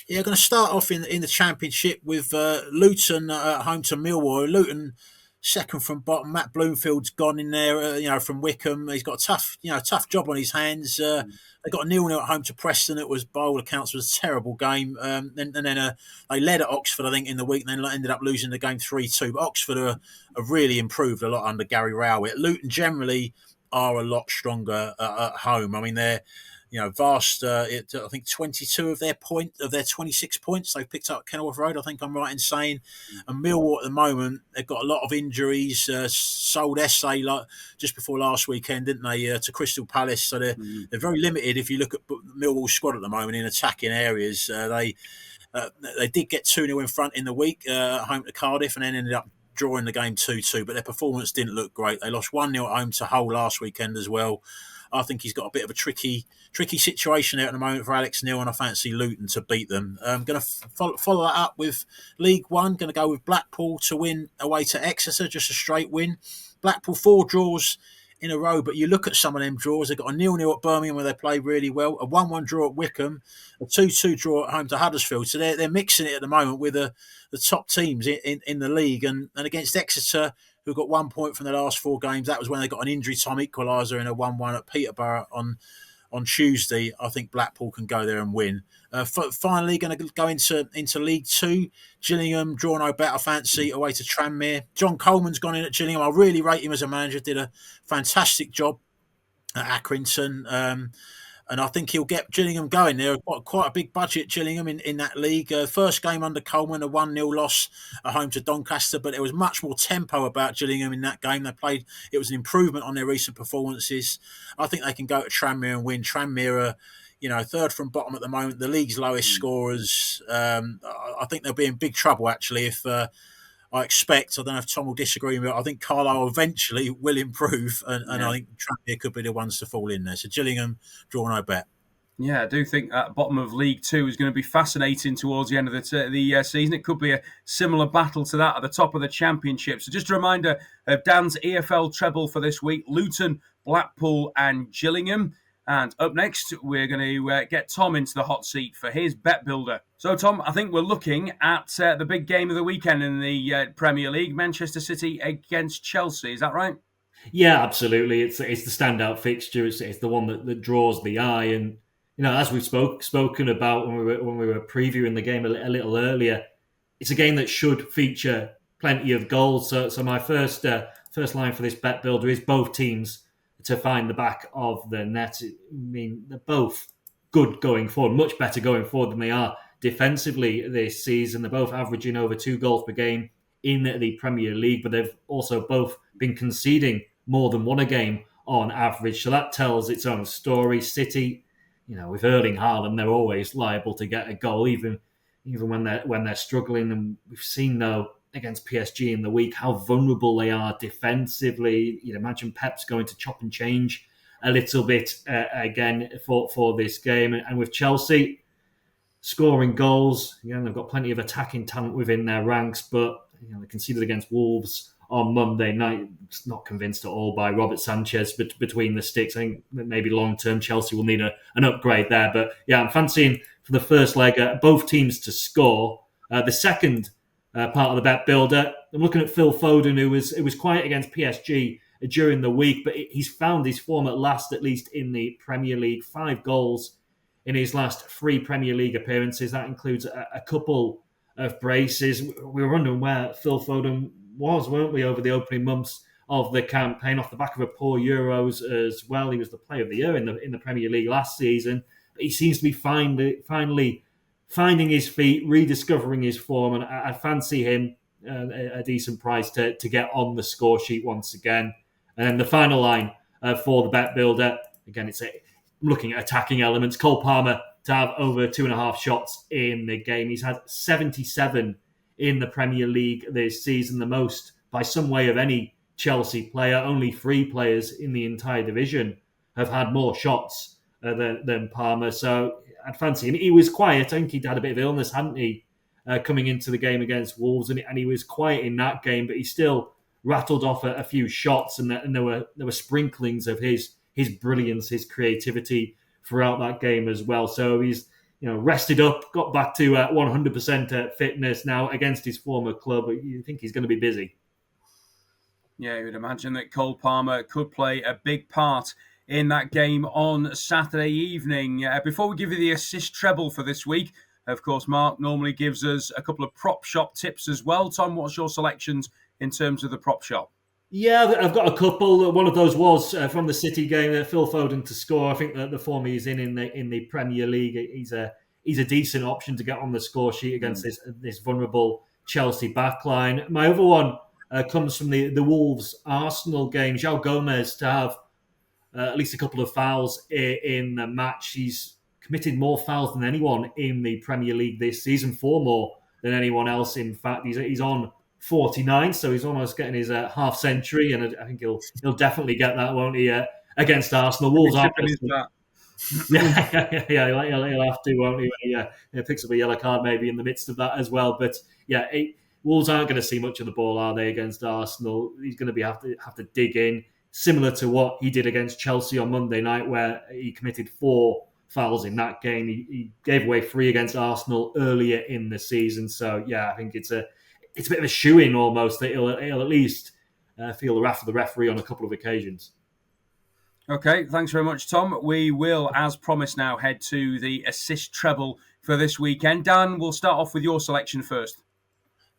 Yeah, I'm going to start off in the Championship with Luton at home to Millwall. Luton second from bottom. Matt Bloomfield's gone in there, from Wickham. He's got a tough job on his hands. They got a 0-0 at home to Preston. It was, by all accounts, was a terrible game. And then they led at Oxford, I think, in the week, and then ended up losing the game 3-2. But Oxford have really improved a lot under Gary Rowett. Luton generally are a lot stronger at home. I mean, they're vast. I think 22 of their 26 points they've picked up at Kenilworth Road. I think I'm right in saying. And Millwall at the moment, they've got a lot of injuries. Sold Essay just before last weekend, didn't they, to Crystal Palace? So they're very limited if you look at Millwall's squad at the moment in attacking areas. They did get 2-0 in front in the week at home to Cardiff, and then ended up drawing the game 2-2. But their performance didn't look great. They lost 1-0 at home to Hull last weekend as well. I think he's got a bit of a tricky situation there at the moment for Alex Neil, and I fancy Luton to beat them. I'm going to follow that up with League One. Going to go with Blackpool to win away to Exeter, just a straight win. Blackpool 4 draws in a row, but you look at some of them draws. They've got a 0-0 at Birmingham where they played really well, a 1-1 draw at Wickham, a 2-2 draw at home to Huddersfield. So they're mixing it at the moment with the top teams in the league, and against Exeter, who got 1 point from the last 4 games. That was when they got an injury time equaliser in a 1-1 at Peterborough on Tuesday. I think Blackpool can go there and win. Finally, going to go into League 2. Gillingham, draw no bet, I fancy, away to Tranmere. John Coleman's gone in at Gillingham. I really rate him as a manager. Did a fantastic job at Accrington. And I think he'll get Gillingham going. They're quite a big budget, Gillingham, in that league. First game under Coleman, a 1-0 loss at home to Doncaster, but there was much more tempo about Gillingham in that game. It was an improvement on their recent performances. I think they can go to Tranmere and win. Tranmere are, third from bottom at the moment, the league's lowest scorers. I think they'll be in big trouble, actually, if... I expect, I don't know if Tom will disagree with me, but I think Carlisle eventually will improve, and I think Tranmere could be the ones to fall in there. So Gillingham, draw no bet. Yeah, I do think that bottom of League 2 is going to be fascinating towards the end of the season. It could be a similar battle to that at the top of the Championship. So just a reminder of Dan's EFL treble for this week: Luton, Blackpool and Gillingham. And up next, we're going to get Tom into the hot seat for his bet builder. So, Tom, I think we're looking at the big game of the weekend in the Premier League, Manchester City against Chelsea. Is that right? Yeah, absolutely. It's the standout fixture. It's the one that draws the eye. And as we've spoken about when we were previewing the game a little earlier, it's a game that should feature plenty of goals. So my first line for this bet builder is both teams to find the back of the net. I mean, they're both good going forward, much better going forward than they are defensively this season. They're both averaging over 2 goals per game in the Premier League, but they've also both been conceding more than 1 a game on average. So that tells its own story. City with Erling Haaland, they're always liable to get a goal, even when they're struggling. And we've seen though against PSG in the week how vulnerable they are defensively. You'd imagine Pep's going to chop and change a little bit again for this game, and with Chelsea scoring goals, they've got plenty of attacking talent within their ranks, but they conceded against Wolves on Monday night. Just not convinced at all by Robert Sanchez between the sticks. I think that maybe long term Chelsea will need an upgrade there. But yeah, I'm fancying for the first leg both teams to score. The second part of the bet builder, I'm looking at Phil Foden, who was quiet against PSG during the week, but he's found his form at last, at least in the Premier League. 5 goals in his last 3 Premier League appearances. That includes a couple of braces. We were wondering where Phil Foden was, weren't we, over the opening months of the campaign, off the back of a poor Euros as well. He was the Player of the Year in the Premier League last season. But he seems to be finally finding his feet, rediscovering his form, and I fancy him a decent price to get on the score sheet once again. And then the final line for the bet builder, again, I'm looking at attacking elements. Cole Palmer to have over 2.5 shots in the game. He's had 77 in the Premier League this season, the most by some way of any Chelsea player. Only 3 players in the entire division have had more shots than Palmer. So I'd fancy him. He was quiet. I think he'd had a bit of illness, hadn't he, coming into the game against Wolves, and he was quiet in that game, but he still rattled off a few shots, and there were sprinklings of his brilliance, his creativity throughout that game as well. So he's rested up, got back to 100% fitness now against his former club. You think he's going to be busy. Yeah, you would imagine that Cole Palmer could play a big part in that game on Saturday evening. Before we give you the assist treble for this week, of course, Mark normally gives us a couple of prop shop tips as well. Tom, what's your selections in terms of the prop shop? Yeah, I've got a couple. One of those was from the City game, Phil Foden to score. I think that the form he's in the Premier League, he's a decent option to get on the score sheet against this vulnerable Chelsea backline. My other one comes from the Wolves Arsenal game. João Gomez to have at least a couple of fouls in the match. He's committed more fouls than anyone in the Premier League this season, 4 more than anyone else. In fact, he's on 49, so he's almost getting his half century, and I think he'll definitely get that, won't he? Against Arsenal, Wolves aren't. Yeah, he'll have to, won't he? He picks up a yellow card maybe in the midst of that as well. But yeah, Wolves aren't going to see much of the ball, are they, against Arsenal? He's going to have to dig in, similar to what he did against Chelsea on Monday night, where he committed 4 fouls in that game. He gave away 3 against Arsenal earlier in the season. So yeah, I think it's a bit of a shoe-in almost that he'll at least feel the wrath of the referee on a couple of occasions. Okay, thanks very much, Tom. We will, as promised now, head to the assist treble for this weekend. Dan, we'll start off with your selection first.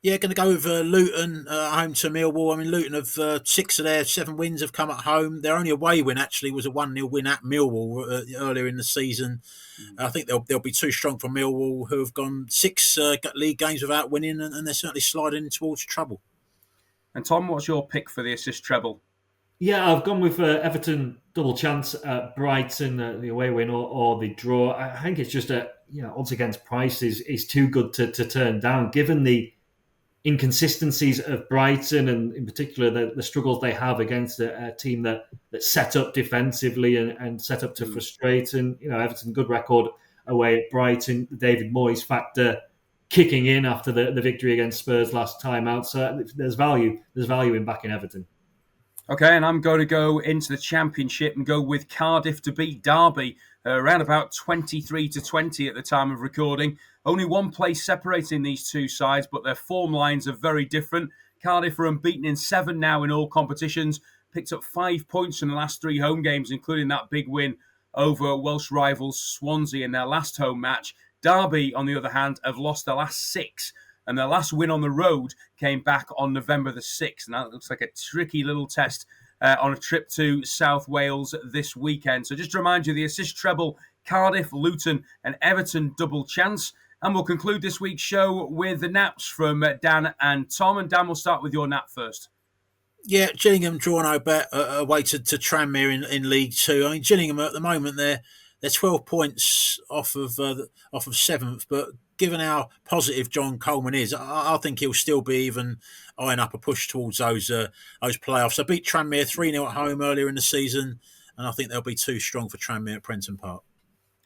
Yeah, going to go with Luton home to Millwall. I mean, Luton have 6 of their 7 wins have come at home. Their only away win actually was a 1-0 win at Millwall earlier in the season. I think they'll be too strong for Millwall, who have gone 6 league games without winning, and they're certainly sliding towards trouble. And Tom, what's your pick for the assist treble? Yeah, I've gone with Everton double chance at Brighton, the away win or the draw. I think it's just odds against price is too good to turn down, given the inconsistencies of Brighton, and in particular the struggles they have against a team that set up defensively and set up to frustrate. And Everton, good record away at Brighton. The David Moyes factor kicking in after the victory against Spurs last time out. So there's value in backing Everton. Okay, and I'm going to go into the Championship and go with Cardiff to beat Derby, around about 23-20 at the time of recording. Only 1 place separating these 2 sides, but their form lines are very different. Cardiff are unbeaten in 7 now in all competitions, picked up 5 points from the last 3 home games, including that big win over Welsh rivals Swansea in their last home match. Derby, on the other hand, have lost their last 6, and their last win on the road came back on November the 6th. And that looks like a tricky little test on a trip to South Wales this weekend. So just to remind you, the assist treble, Cardiff, Luton and Everton double chance. And we'll conclude this week's show with the naps from Dan and Tom. And Dan, we'll start with your nap first. Yeah, Gillingham draw no bet away to Tranmere in League Two. I mean, Gillingham at the moment they're they're 12 points off of 7th, but given how positive John Coleman is, I think he'll still be even eyeing up a push towards those playoffs. They beat Tranmere 3-0 at home earlier in the season, and I think they'll be too strong for Tranmere at Prenton Park.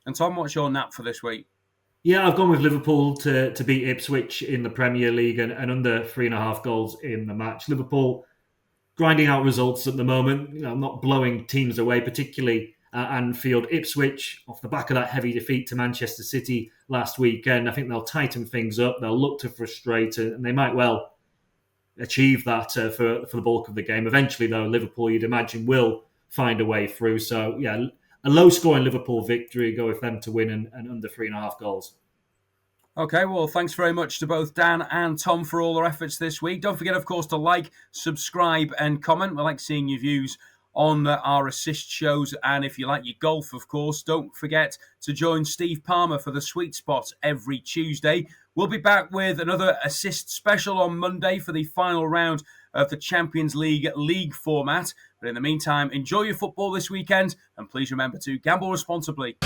And Tom, what's your nap for this week? Yeah, I've gone with Liverpool to beat Ipswich in the Premier League and under 3.5 goals in the match. Liverpool grinding out results at the moment, not blowing teams away, particularly at Anfield. Ipswich, off the back of that heavy defeat to Manchester City last weekend, I think they'll tighten things up. They'll look to frustrate, and they might well achieve that for the bulk of the game. Eventually, though, Liverpool, you'd imagine, will find a way through. So, yeah, a low-scoring Liverpool victory, go with them to win and under 3.5 goals. Okay, well, thanks very much to both Dan and Tom for all their efforts this week. Don't forget, of course, to like, subscribe and comment. We like seeing your views on our assist shows. And if you like your golf, of course, don't forget to join Steve Palmer for the Sweet Spot every Tuesday. We'll be back with another assist special on Monday for the final round of the Champions League format. But in the meantime, enjoy your football this weekend and please remember to gamble responsibly.